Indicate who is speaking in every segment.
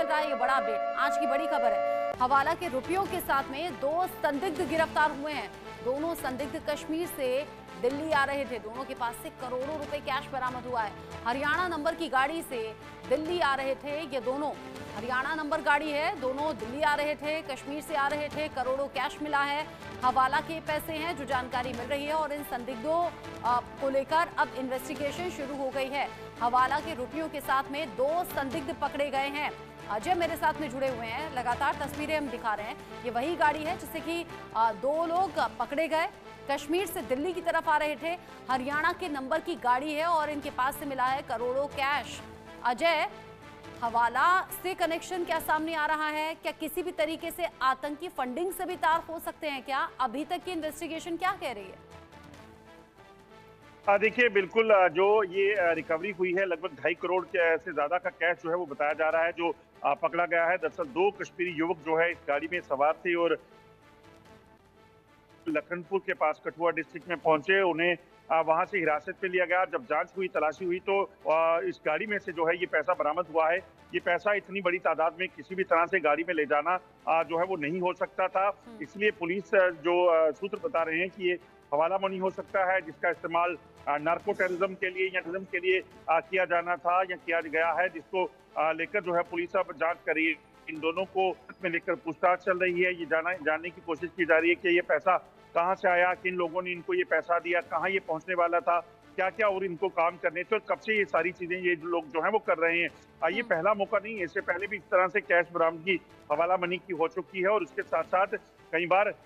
Speaker 1: मिल रहा है ये बड़ा अपडेट। आज की बड़ी खबर है, हवाला के रुपयों के साथ में 2 संदिग्ध गिरफ्तार हुए हैं। दोनों संदिग्ध कश्मीर से दिल्ली आ रहे थे। दोनों के पास से करोड़ों रुपए कैश बरामद हुआ है। हरियाणा नंबर की गाड़ी से दिल्ली आ रहे थे ये दोनों। हरियाणा नंबर गाड़ी है, दोनों दिल्ली आ रहे थे, कश्मीर से आ रहे थे। करोड़ों कैश मिला है, हवाला के पैसे हैं जो जानकारी मिल रही है। और इन संदिग्धों को लेकर अब इन्वेस्टिगेशन शुरू हो गई है। हवाला के रुपयों के साथ में 2 संदिग्ध पकड़े गए हैं। अजय मेरे साथ में जुड़े हुए हैं, लगातार तस्वीरें हम दिखा रहे हैं। ये वही गाड़ी है जिससे कि 2 लोग पकड़े गए, कश्मीर से दिल्ली की तरफ आ रहे थे। हरियाणा के नंबर की गाड़ी है और इनके पास से मिला है करोड़ों कैश। अजय, हवाला से कनेक्शन क्या सामने आ रहा है? क्या किसी भी तरीके से आतंकी फंडिंग से भी तार हो सकते हैं क्या? अभी तक की इन्वेस्टिगेशन क्या कह रही है?
Speaker 2: देखिए, बिल्कुल जो ये रिकवरी हुई है लगभग 2.5 करोड़ से ज्यादा का कैश जो है वो बताया जा रहा है जो पकड़ा गया है। दरअसल 2 कश्मीरी युवक जो है इस गाड़ी में सवार थे और लखनपुर के पास कठुआ डिस्ट्रिक्ट में पहुंचे। उन्हें वहां से हिरासत में लिया गया। जब जांच हुई, तलाशी हुई तो इस गाड़ी में से जो है ये पैसा बरामद हुआ है। ये पैसा इतनी बड़ी तादाद में किसी भी तरह से गाड़ी में ले जाना जो है वो नहीं हो सकता था। इसलिए पुलिस जो सूत्र बता रहे हैं कि ये हवाला मनी हो सकता है जिसका इस्तेमाल नार्को टेररिज्म के लिए या टेररिज्म के लिए किया जाना था या किया गया है, जिसको लेकर जो है पुलिस अब जांच कर रही है। इन दोनों को में लेकर पूछताछ चल रही है। ये जानने की कोशिश की जा रही है कि ये पैसा कहाँ से आया, किन लोगों ने इनको ये पैसा दिया, कहाँ ये पहुंचने वाला था, क्या क्या और इनको काम करने थे और कब से ये सारी चीजें ये लोग जो है वो कर रहे हैं। ये पहला मौका नहीं है, इससे पहले भी इस तरह से कैश बरामदगी हवाला मनी की हो चुकी है। और उसके साथ साथ कई बार इस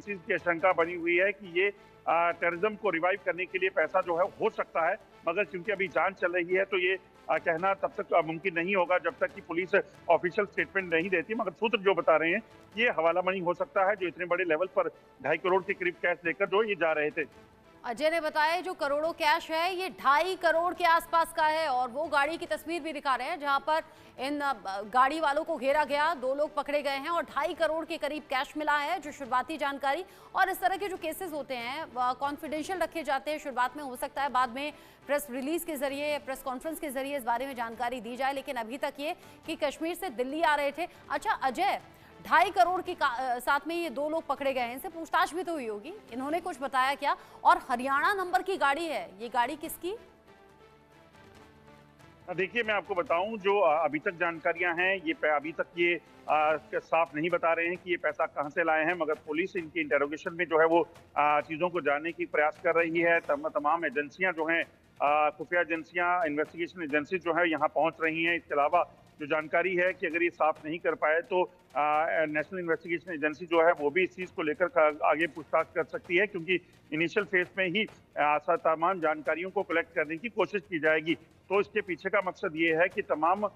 Speaker 2: चीज की आशंका बनी हुई है कि ये टेररिज्म को रिवाइव करने के लिए पैसा जो है हो सकता है, मगर क्योंकि अभी जांच चल रही है तो ये कहना तब तक मुमकिन नहीं होगा जब तक कि पुलिस ऑफिशियल स्टेटमेंट नहीं देती। मगर सूत्र जो बता रहे हैं ये हवाला मनी हो सकता है जो इतने बड़े लेवल पर 2.5 करोड़ के करीब कैश लेकर जो ये जा रहे थे।
Speaker 1: अजय ने बताया जो करोड़ों कैश है ये 2.5 करोड़ के आसपास का है। और वो गाड़ी की तस्वीर भी दिखा रहे हैं जहां पर इन गाड़ी वालों को घेरा गया, 2 लोग पकड़े गए हैं और 2.5 करोड़ के करीब कैश मिला है। जो शुरुआती जानकारी, और इस तरह के जो केसेस होते हैं कॉन्फिडेंशियल रखे जाते हैं शुरुआत में। हो सकता है बाद में प्रेस रिलीज के जरिए, प्रेस कॉन्फ्रेंस के जरिए इस बारे में जानकारी दी जाए, लेकिन अभी तक ये कि कश्मीर से दिल्ली आ रहे थे। अच्छा अजय, 2.5 करोड़ के साथ में ये 2 लोग पकड़े गए हैं, इनसे पूछताछ भी तो हुई होगी, इन्होंने कुछ बताया क्या? और हरियाणा नंबर की गाड़ी है, ये गाड़ी किसकी?
Speaker 2: देखिए, मैं आपको बताऊं जो अभी तक जानकारियां हैं ये अभी तक ये साफ नहीं बता रहे हैं कि ये पैसा कहां से लाए हैं। मगर पुलिस इनकी इंटेरोगेशन में जो है वो चीजों को जानने की प्रयास कर रही है। तमाम एजेंसियां जो हैं, खुफिया एजेंसियां, इन्वेस्टिगेशन एजेंसी जो है यहाँ पहुंच रही हैं। इसके अलावा जो जानकारी है कि अगर ये साफ नहीं कर पाए तो नेशनल इन्वेस्टिगेशन एजेंसी जो है वो भी इस चीज़ को लेकर आगे पूछताछ कर सकती है, क्योंकि इनिशियल फेज में ही तमाम जानकारियों को कलेक्ट करने की कोशिश की जाएगी। तो इसके पीछे का मकसद ये है कि तमाम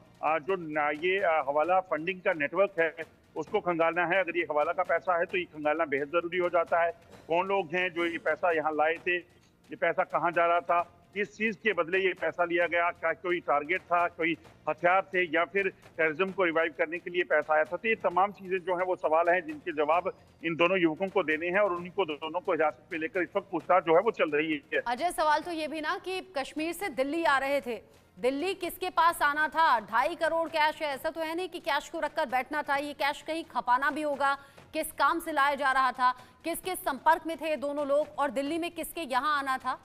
Speaker 2: जो ये हवाला फंडिंग का नेटवर्क है उसको खंगालना है। अगर ये हवाला का पैसा है तो ये खंगालना बेहद ज़रूरी हो जाता है। कौन लोग हैं जो ये पैसा यहाँ लाए थे, ये पैसा कहाँ जा रहा था, किस चीज के बदले ये पैसा लिया गया, क्या कोई टारगेट था, कोई हथियार थे या फिर टेररिज्म को रिवाइव करने के लिए पैसा आया था। तो ये तमाम चीजें जो है वो सवाल हैं जिनके जवाब इन दोनों युवकों को देने हैं और उन्हीं को दोनों को हिरासत में लेकर इस वक्त पूछताछ जो है वो चल रही है।
Speaker 1: अजय, सवाल तो ये भी ना कि कश्मीर से दिल्ली आ रहे थे, दिल्ली किसके पास आना था? 2.5 करोड़ कैश है, ऐसा तो है नहीं कि कैश को रखकर बैठना था। ये कैश कहीं खपाना भी होगा। किस काम से लाया जा रहा था, किसके संपर्क में थे ये दोनों लोग, और दिल्ली में किसके यहाँ आना था?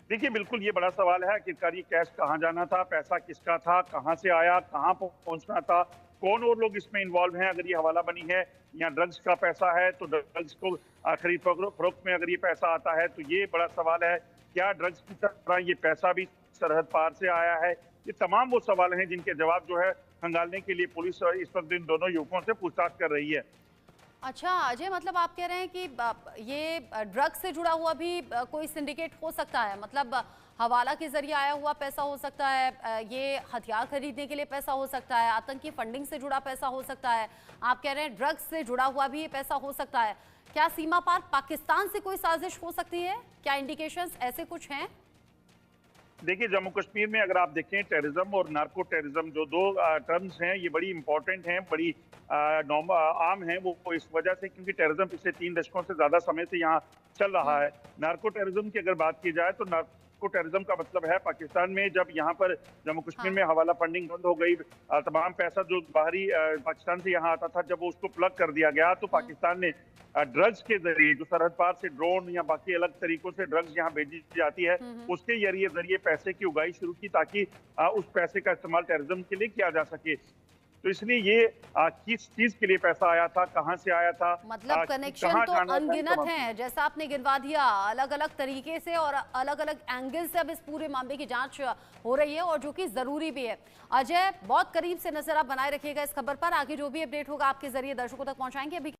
Speaker 2: देखिए, बिल्कुल ये बड़ा सवाल है आखिरकार ये कैश कहाँ जाना था, पैसा किसका था, कहाँ से आया, कहाँ पहुंचना था, कौन और लोग इसमें इन्वॉल्व हैं। अगर ये हवाला बनी है या ड्रग्स का पैसा है तो ड्रग्स को खरीद फरोख्त में अगर ये पैसा आता है तो ये बड़ा सवाल है। क्या ड्रग्स की तरह ये पैसा भी सरहद पार से आया है? ये तमाम वो सवाल हैं जिनके जवाब जो है खंगालने के लिए पुलिस इस वक्त इन दोनों युवकों से पूछताछ कर रही है।
Speaker 1: अच्छा अजय, मतलब आप कह रहे हैं कि ये ड्रग्स से जुड़ा हुआ भी कोई सिंडिकेट हो सकता है? मतलब हवाला के जरिए आया हुआ पैसा हो सकता है, ये हथियार खरीदने के लिए पैसा हो सकता है, आतंकी फंडिंग से जुड़ा पैसा हो सकता है, आप कह रहे हैं ड्रग्स से जुड़ा हुआ भी ये पैसा हो सकता है। क्या सीमा पार पाकिस्तान से कोई साजिश हो सकती है? क्या इंडिकेशंस ऐसे कुछ हैं?
Speaker 2: देखिए, जम्मू कश्मीर में अगर आप देखें टेररिज्म और नार्को टेररिज्म जो 2 टर्म्स हैं ये बड़ी इंपॉर्टेंट हैं, बड़ी आम हैं। वो इस वजह से क्योंकि टेररिज्म पिछले 3 दशकों से ज्यादा समय से यहाँ चल रहा है। नार्को टेररिज्म की अगर बात की जाए तो नार्को नार्को टेररिज्म का मतलब है पाकिस्तान में जब यहाँ पर जम्मू कश्मीर में हवाला फंडिंग बंद हो गई, तमाम पैसा जो बाहरी पाकिस्तान से यहाँ आता था जब वो उसको प्लग कर दिया गया तो पाकिस्तान ने ड्रग्स के जरिए जो सरहद पार से ड्रोन या बाकी अलग तरीकों से ड्रग्स यहाँ भेजी जाती है उसके जरिए पैसे की उगाई शुरू की ताकि उस पैसे का इस्तेमाल टेररिज्म के लिए किया जा सके। तो इसलिए ये किस चीज के लिए पैसा आया था, कहां से आया था,
Speaker 1: मतलब कनेक्शन तो अनगिनत हैं, जैसा आपने गिनवा दिया अलग अलग तरीके से और अलग अलग एंगल से अब इस पूरे मामले की जांच हो रही है और जो कि जरूरी भी है। अजय, बहुत करीब से नजर आप बनाए रखिएगा इस खबर पर, आगे जो भी अपडेट होगा आपके जरिए दर्शकों तक पहुंचाएंगे। अभी